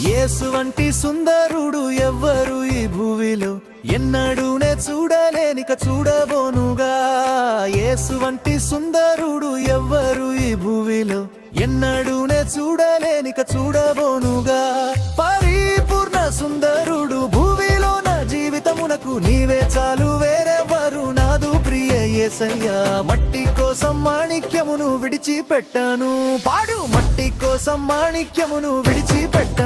యేసు వంటి సుందరుడు ఎవ్వరు ఈ భూమిలో ఎన్నడూనే చూడలేనిక చూడబోనుగా. యేసు వంటి సుందరుడు ఎవ్వరు ఈ భూమిలో ఎన్నడూనే చూడలేనిక చూడబోనుగా. పరిపూర్ణ సుందరుడు భూమిలో నా జీవితమునకు నీవే చాలు, వేరెవ్వరు నాదు ప్రియ యేసయ్యా. మట్టి కోసం మాణిక్యమును విడిచిపెట్టాను, పాడు మట్టి కోసం మాణిక్యమును విడిచిపెట్టాను.